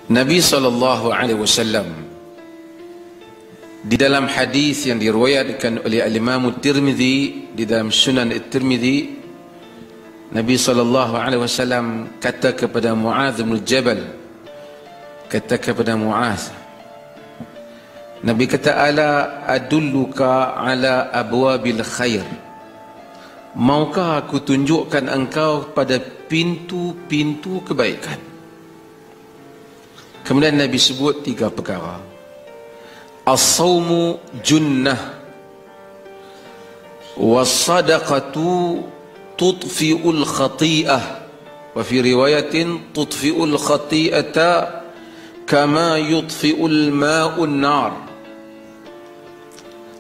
Nabi SAW di dalam hadis yang diriwayatkan oleh Imam Tirmidzi di dalam Sunan Tirmidzi, Nabi SAW kata kepada Muaz bin Jabal, Nabi kata, ala adulluka ala abwabil khair, maukah aku tunjukkan engkau pada pintu-pintu kebaikan? Kemudian Nabi sebut 3 perkara. As-sawmu junnah, was-sadaqatu tudfi'ul khati'ah, wa fi riwayatin tudfi'ul khati'ata kama yudfi'ul ma'un nar,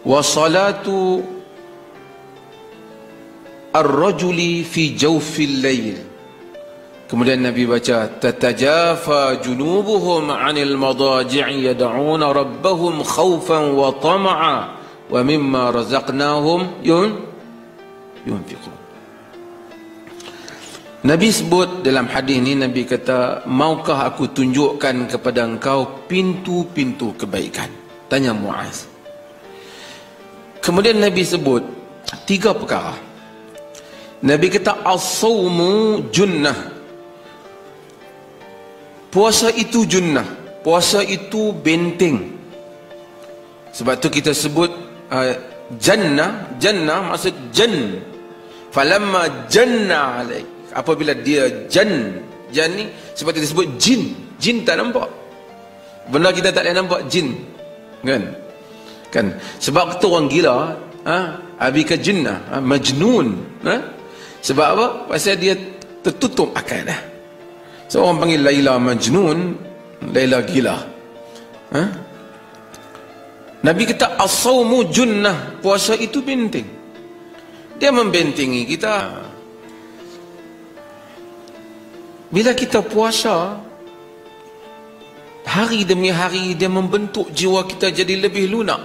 wa salatu ar-rajuli fi jawfil layl. Kemudian Nabi baca, tatajafa junubuhum 'anil madaji'i yad'una rabbahum khaufan wa tama'a wa mimma razaqnahum yunfiqun. Nabi sebut dalam hadis ini, Nabi kata, maukah aku tunjukkan kepada engkau pintu-pintu kebaikan? Tanya Muaz. Kemudian Nabi sebut 3 perkara. Nabi kata, as-sawmu junnah, puasa itu junnah, puasa itu benteng. Sebab tu kita sebut jannah, jannah maksud jan. Falamma janna alaik, apabila dia jan ni sebab kita sebut jin. Jin tak nampak, benda kita tak boleh nampak jin, kan sebab tu orang gila, abika jinnah, majnun, sebab apa? Pasal dia tertutup akal dah. So orang panggil Laila majnun, Laila gila. Nabi kata as-sawmu junnah, puasa itu benteng. Dia membentengi kita. Bila kita puasa, hari demi hari dia membentuk jiwa kita jadi lebih lunak,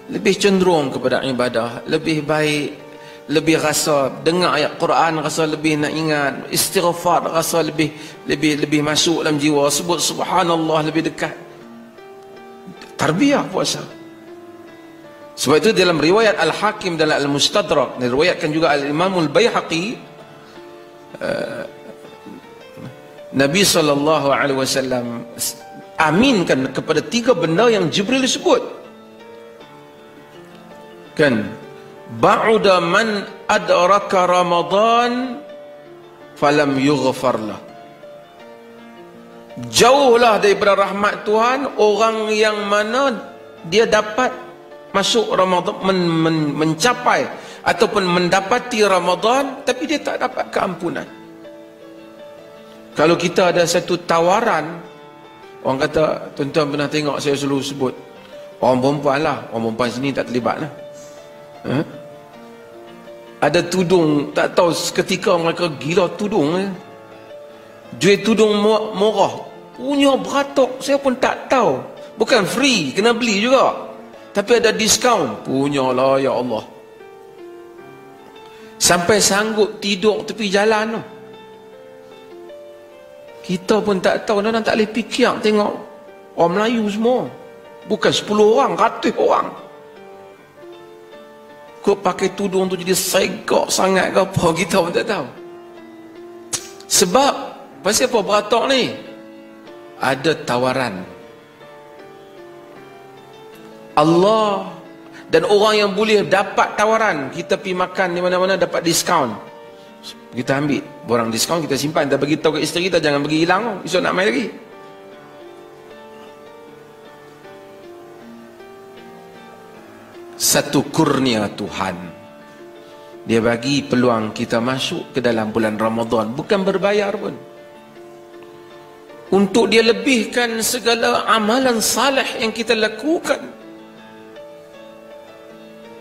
lebih cenderung kepada ibadah, lebih baik, lebih rasa dengar ayat Quran rasa lebih nak ingat, istighfar rasa lebih masuk dalam jiwa, sebut subhanallah lebih dekat. Tarbiyah puasa. Sebab itu dalam riwayat Al-Hakim dalam Al-Mustadrak, diriwayatkan juga Al-Imam Al-Baihaqi, Nabi SAW aminkan kepada 3 benda yang Jibril sebut, kan? Ba'uda man adraka Ramadan falam yughfar lah. Jauhlah daripada rahmat Tuhan orang yang mana dia dapat masuk Ramadan, mencapai ataupun mendapati Ramadan tapi dia tak dapat keampunan. Kalau kita ada satu tawaran, orang kata, tuan-tuan pernah tengok saya selalu sebut, orang perempuan lah, orang perempuan sini tak terlibat lah, ada tudung, tak tahu seketika mereka gila tudung, jual tudung murah, punya beratok, saya pun tak tahu, bukan free, kena beli juga, tapi ada diskaun, punya lah, ya Allah, sampai sanggup tidur tepi jalan tu. Kita pun tak tahu, dan tak boleh fikir tengok orang Melayu semua, bukan 10 orang, 100 orang kau pakai tudung tu jadi segak sangat ke apa, kita pun tak tahu. Sebab pasal apa beratok ni? Ada tawaran Allah, dan orang yang boleh dapat tawaran, kita pergi makan di mana-mana dapat diskaun, kita ambil borang diskaun, kita simpan, kita bagi tahu ke isteri kita, jangan bagi hilang, esok nak main lagi. Satu kurnia Tuhan, dia bagi peluang kita masuk ke dalam bulan Ramadan, bukan berbayar pun, untuk dia lebihkan segala amalan salih yang kita lakukan.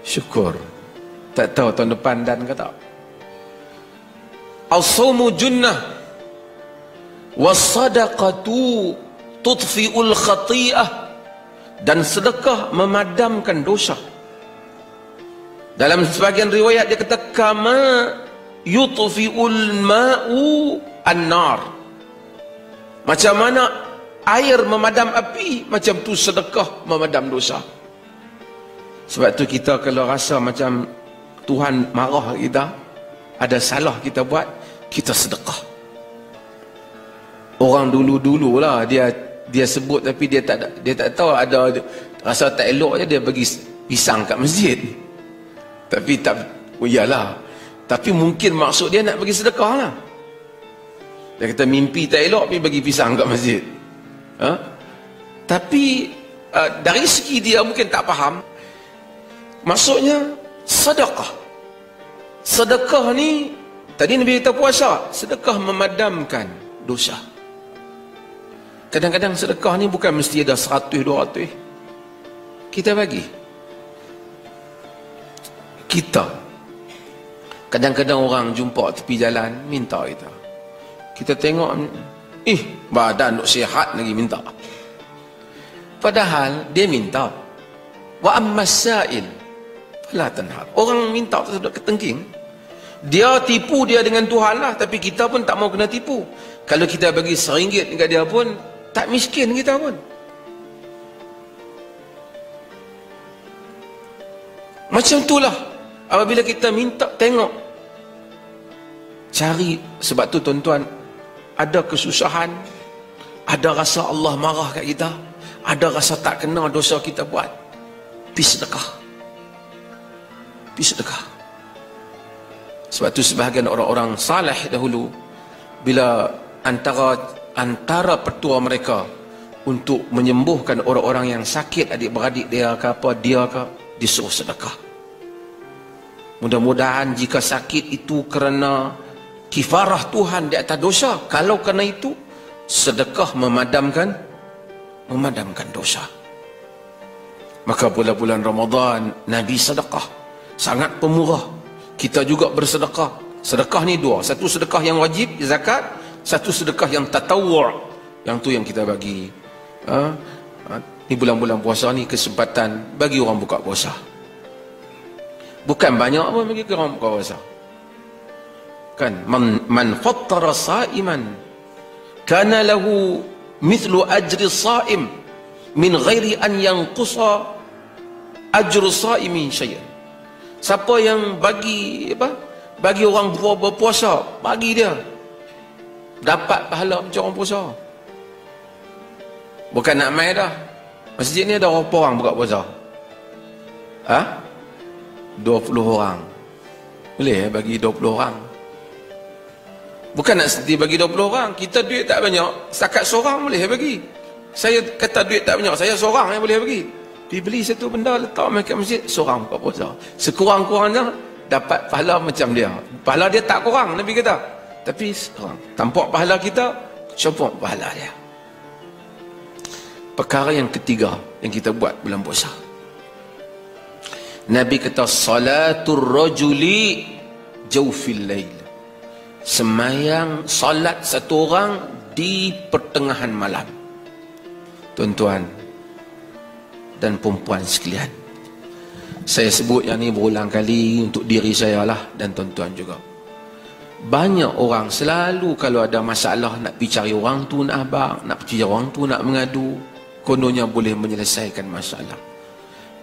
Syukur. Tak tahu tahun depan dan ke tak. As-sawmu junnah, was-sadaqatu tudfi'ul khati'ah, dan sedekah memadamkan dosa. Dalam sebagian riwayat dia kata kama yutfi'ul ma'u an-nar, Macam mana air memadam api, macam tu sedekah memadam dosa. Sebab tu kita kalau rasa macam Tuhan marah kita, ada salah kita buat, kita sedekah. Orang dulu-dulu lah dia sebut, tapi dia tak tahu, ada rasa tak elok je dia bagi pisang kat masjid. Tapi tak, iyalah, tapi mungkin maksud dia nak bagi sedekah lah. Dia kata mimpi tak elok, pergi bagi pisang kat masjid. Tapi dari segi dia mungkin tak faham. Maksudnya sedekah. Sedekah ni, tadi Nabi kata puasa, sedekah memadamkan dosa. Kadang-kadang sedekah ni bukan mesti ada 100-200. Kita bagi. Kita. Kadang-kadang orang jumpa tepi jalan, minta kita. Kita tengok, badan duk sihat lagi minta. Padahal dia minta. Wa ammas sa'il fala tanhar. Orang minta tu sudah ketengking. Dia tipu dia dengan Tuhan lah, tapi kita pun tak mau kena tipu. Kalau kita bagi RM1 dekat dia pun, tak miskin kita pun. Macam itulah apabila kita minta, tengok, cari. Sebab tu tuan-tuan, ada kesusahan, ada rasa Allah marah kat kita, ada rasa tak kena dosa kita buat, pergi sedekah. Pergi sedekah. Sebab tu sebahagian orang-orang saleh dahulu, bila antara petua mereka untuk menyembuhkan orang-orang yang sakit, adik-beradik dia ke apa, dia ke, disuruh sedekah. Mudah-mudahan jika sakit itu kerana kifarah Tuhan di atas dosa, kalau kerana itu, sedekah memadamkan dosa. Maka bulan-bulan Ramadan, Nabi sedekah, sangat pemurah. Kita juga bersedekah. Sedekah ni dua, satu sedekah yang wajib, zakat, satu sedekah yang tatawwu', yang tu yang kita bagi. Ni bulan-bulan puasa ni kesempatan bagi orang buka puasa. Bukan banyak pun bagi orang buka puasa. Kan, man fattara sa'iman kana lahu mithlu ajri sa'im min ghairi an yanqusa ajru sa'imin syai'an. Siapa yang bagi orang berpuasa, bagi dia dapat pahala macam orang puasa. Bukan nak main dah. Masjid ni ada berapa orang buka puasa? 20 orang. Boleh bagi 20 orang. Bukan nak sedih bagi 20 orang. Kita duit tak banyak, setakat seorang boleh bagi. Saya kata duit tak banyak, saya seorang yang boleh bagi. Pergi beli satu benda, letak kat masjid, seorang buka puasa. Sekurang-kurangnya dapat pahala macam dia. Pahala dia tak kurang, Nabi kata. Tapi seorang tampak pahala kita, cumpuk pahala dia. Perkara yang ketiga yang kita buat bulan puasa, Nabi kata salatul rajuli jawfil lail. Semayang salat satu orang di pertengahan malam. Tuan-tuan dan perempuan sekalian, saya sebut yang ni berulang kali untuk diri saya lah, dan tuan-tuan juga. Banyak orang selalu kalau ada masalah nak pergi cari orang tu nak abang, nak pergi orang tu nak mengadu, kononnya boleh menyelesaikan masalah.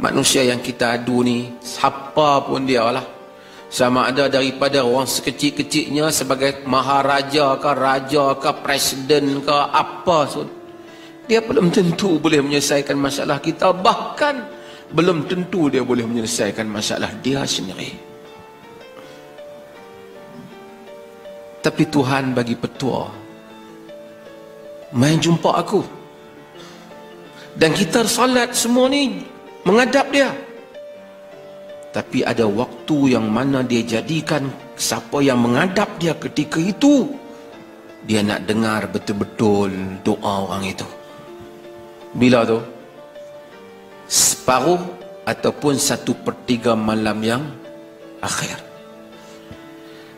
Manusia yang kita adu ni, siapa pun dia lah, sama ada daripada orang sekecil-kecilnya sebagai maharaja ke, raja ke, presiden ke, apa pun, dia belum tentu boleh menyelesaikan masalah kita. Bahkan belum tentu dia boleh menyelesaikan masalah dia sendiri. Tapi Tuhan bagi petua, main jumpa aku, dan kita salat semua ni menghadap dia. Tapi ada waktu yang mana dia jadikan siapa yang menghadap dia ketika itu, dia nak dengar betul-betul doa orang itu. Bila tu? Separuh ataupun 1/3 malam yang akhir.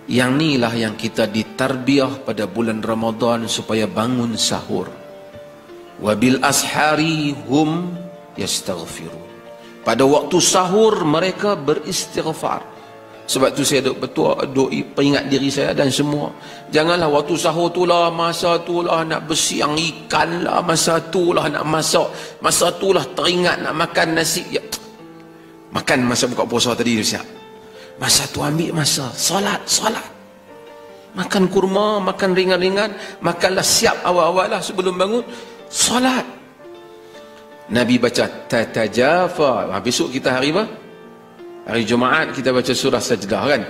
Yang inilah yang kita ditarbiah pada bulan Ramadan supaya bangun sahur. Wabil ashari hum yastaghfirun. Pada waktu sahur mereka beristighfar. Sebab tu saya duk peringat diri saya dan semua, janganlah waktu sahur tu lah, masa tu lah nak bersiang ikan lah, masa tu lah nak masak, masa tu lah teringat nak makan nasi ya. Makan masa buka puasa tadi siap, masa tu ambil masa solat. Makan kurma, makan ringan-ringan, makanlah siap awal-awal lah sebelum bangun solat. Nabi baca tatajafa. Besok kita hari apa? Hari Jumaat kita baca surah Sajdah kan.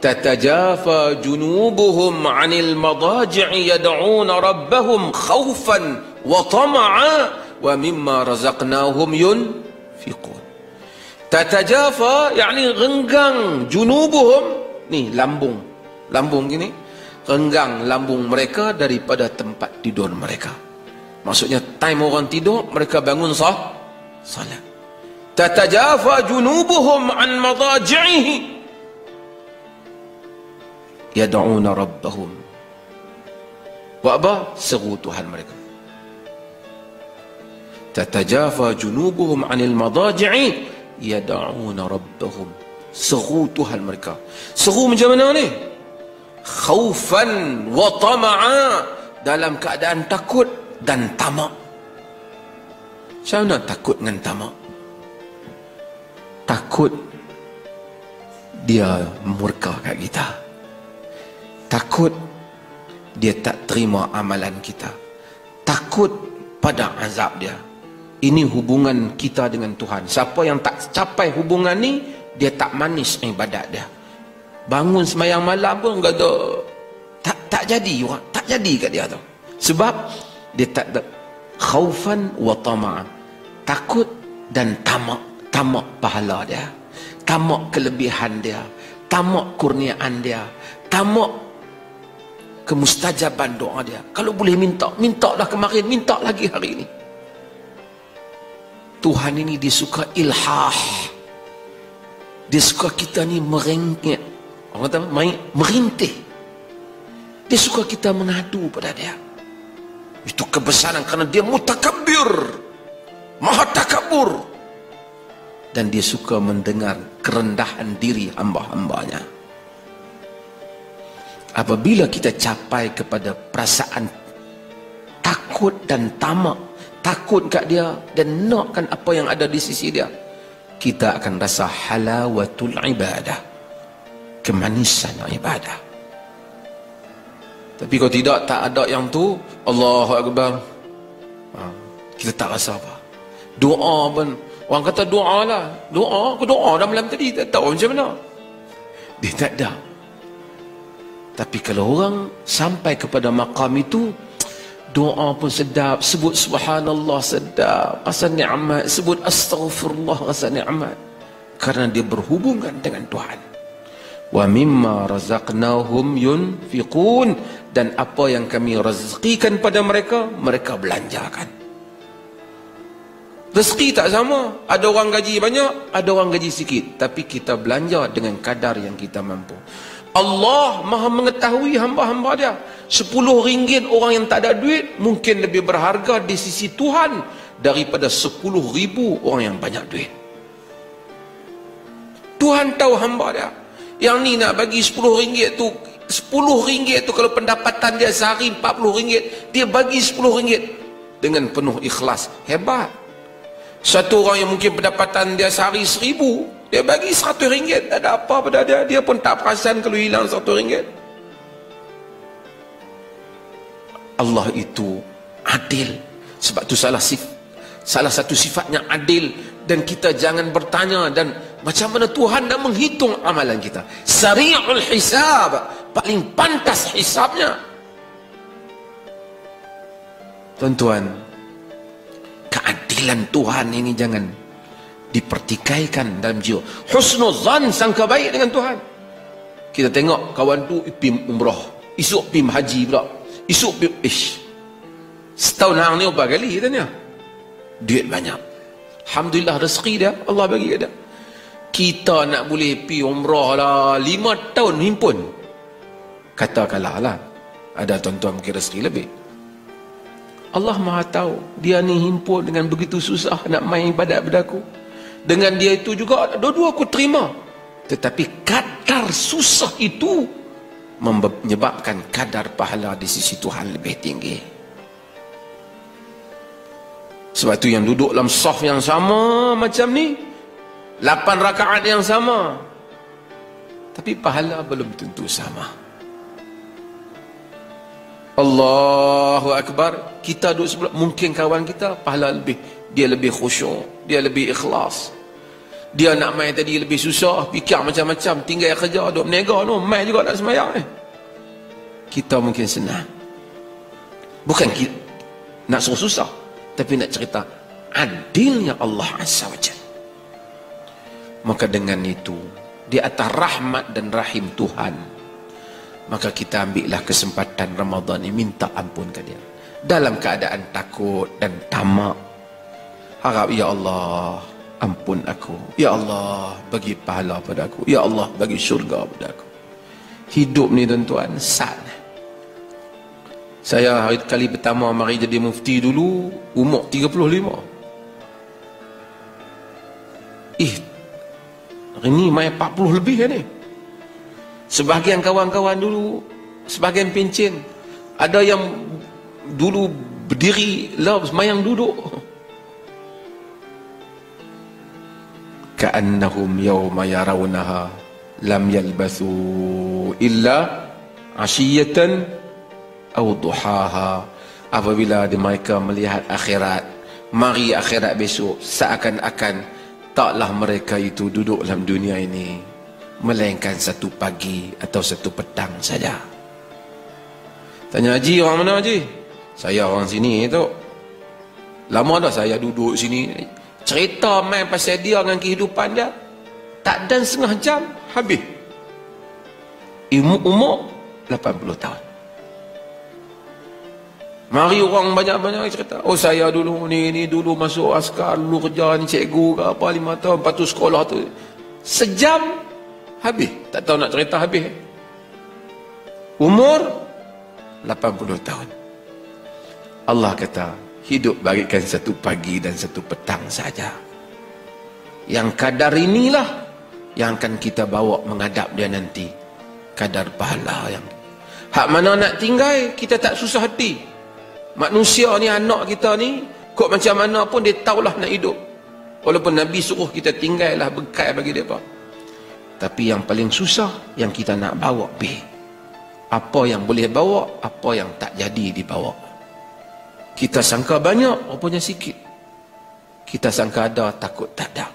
Tatajafa junubuhum 'anil madaji'i yad'una rabbahum khaufan wa tama'a wa mimma razaqnahum yunfiqun. Tatajafa yakni renggang, junubuhum ni lambung gini, renggang lambung mereka daripada tempat tidur mereka. Maksudnya time orang tidur mereka bangun salat. Tatajafa junubuhum an madaji'ihi yad'una rabbahum. Buat apa? Seru Tuhan mereka. Tatajafa junubuhum anil madaji'i yad'una rabbahum. Seru Tuhan mereka. Seru macam mana ni? Khaufan wa tama'a, dalam keadaan takut dan tamak. Macam mana takut dengan tamak? Takut dia murka kat kita, takut dia tak terima amalan kita, takut pada azab dia. Ini hubungan kita dengan Tuhan. Siapa yang tak capai hubungan ni, dia tak manis ibadat dia. Bangun sembahyang malam pun kata tak jadi orang, tak jadi kat dia tu. Sebab dia tak ada khaufan wa tama'a, takut dan tamak. Tamak pahala dia, tamak kelebihan dia, tamak kurniaan dia, tamak kemustajaban doa dia. Kalau boleh minta dah kemarin, minta lagi hari ini. Tuhan ini dia suka ilhah, dia suka kita ni merengek, orang kata merintih. Dia suka kita mengadu pada dia. Itu kebesaran kerana dia mutakabbir, maha takabur. Dan dia suka mendengar kerendahan diri hamba-hambanya. Apabila kita capai kepada perasaan takut dan tamak, takut kat dia dan nakkan apa yang ada di sisi dia, kita akan rasa halawatul ibadah, kemanisan ibadah. Tapi kalau tidak, tak ada yang tu, Allahu Akbar, kita tak rasa apa. Doa pun, orang kata doa lah, doa, aku doa dah malam tadi, tak tahu macam mana. Dia tak ada. Tapi kalau orang sampai kepada maqam itu, doa pun sedap, sebut subhanallah sedap, rasa nikmat, sebut astaghfirullah rasa nikmat. Karena dia berhubungan dengan Tuhan. Wa mimma razaqnahum yunfiqun, dan apa yang kami rezekikan pada mereka, mereka belanjakan. Rezeki tak sama. Ada orang gaji banyak, ada orang gaji sikit. Tapi kita belanja dengan kadar yang kita mampu. Allah maha mengetahui hamba-hamba dia. 10 ringgit orang yang tak ada duit mungkin lebih berharga di sisi Tuhan daripada 10,000 orang yang banyak duit. Tuhan tahu hamba dia. Yang ni nak bagi 10 ringgit tu, 10 ringgit tu kalau pendapatan dia sehari 40 ringgit, dia bagi 10 ringgit dengan penuh ikhlas. Hebat. Satu orang yang mungkin pendapatan dia sehari 1,000, dia bagi 100 ringgit, tak ada apa pada dia, dia pun tak perasan kalau hilang 100 ringgit. Allah itu adil. Sebab tu salah satu sifatnya adil. Dan kita jangan bertanya dan macam mana Tuhan nak menghitung amalan kita. Sari'ul hisab, paling pantas hisabnya. Tuan-tuan, keadilan Tuhan ini jangan dipertikaikan dalam jiwa. Husnuzan, sangka baik dengan Tuhan. Kita tengok kawan tu pergi umrah, esok pergi haji pula, esok pergi setahun hang ni berapa kali katanya, duit banyak. Alhamdulillah rezeki dia Allah bagi kat dia. Kita nak boleh pergi umrah lah 5 tahun himpun, katakanlah lah ada tuan-tuan mungkin rezeki lebih. Allah maha tahu dia ni himpun dengan begitu susah nak main ibadat pada aku. Dengan dia itu juga dua-dua aku terima. Tetapi kadar susah itu menyebabkan kadar pahala di sisi Tuhan lebih tinggi. Sebab tu yang duduk dalam saf yang sama macam ni, 8 rakaat yang sama, tapi pahala belum tentu sama. Allahu Akbar. Kita duduk sebelah, mungkin kawan kita pahala lebih, dia lebih khusyuk, dia lebih ikhlas, dia nak main tadi lebih susah, fikir macam-macam, tinggal kerja, duduk menega tu, main juga nak sembahyang ni. Kita mungkin senang. Bukan kita nak suruh susah, tapi nak cerita adilnya Allah Azza wa Jalla. Maka dengan itu, di atas rahmat dan rahim Tuhan, maka kita ambillah kesempatan Ramadan ini minta ampun ke dia dalam keadaan takut dan tamak. Harap, ya Allah ampun aku, ya Allah bagi pahala pada aku, ya Allah bagi syurga pada aku. Hidup ni tuan-tuan sad. Saya hari kali pertama mari jadi mufti dulu umur 35. Hari ni main 40 lebih ni. Sebahagian kawan-kawan dulu, sebahagian pencen, ada yang dulu berdiri lah semayang duduk. Ka'annahum yawma yarawnaha lam yalbathu illa ashiyatan aw duhaha. Apabila mereka melihat akhirat, mari akhirat besok, seakan-akan taklah mereka itu duduk dalam dunia ini melainkan satu pagi atau satu petang saja. Tanya Haji, orang mana Haji? Saya orang sini tu. Lama dah saya duduk sini. Cerita main pasal dia dengan kehidupan dia, tak dan setengah jam habis. Umur 80 tahun. Mari orang banyak-banyak cerita. Oh saya dulu ni dulu masuk askar, dulu kerja ni cikgu ke apa 5 tahun, lepas tu sekolah tu. Sejam habis. Tak tahu nak cerita habis. Umur 80 tahun. Allah kata, hidup bagikan satu pagi dan satu petang saja. Yang kadar inilah yang akan kita bawa menghadap dia nanti. Kadar pahala yang hak mana nak tinggal, kita tak susah hati. Manusia ni, anak kita ni, kok macam mana pun dia tahulah nak hidup. Walaupun Nabi suruh kita tinggallah bekal bagi mereka. Tapi yang paling susah, yang kita nak bawa pergi. Apa yang boleh bawa, apa yang tak jadi dibawa. Kita sangka banyak, rupanya sikit. Kita sangka ada, takut tak ada.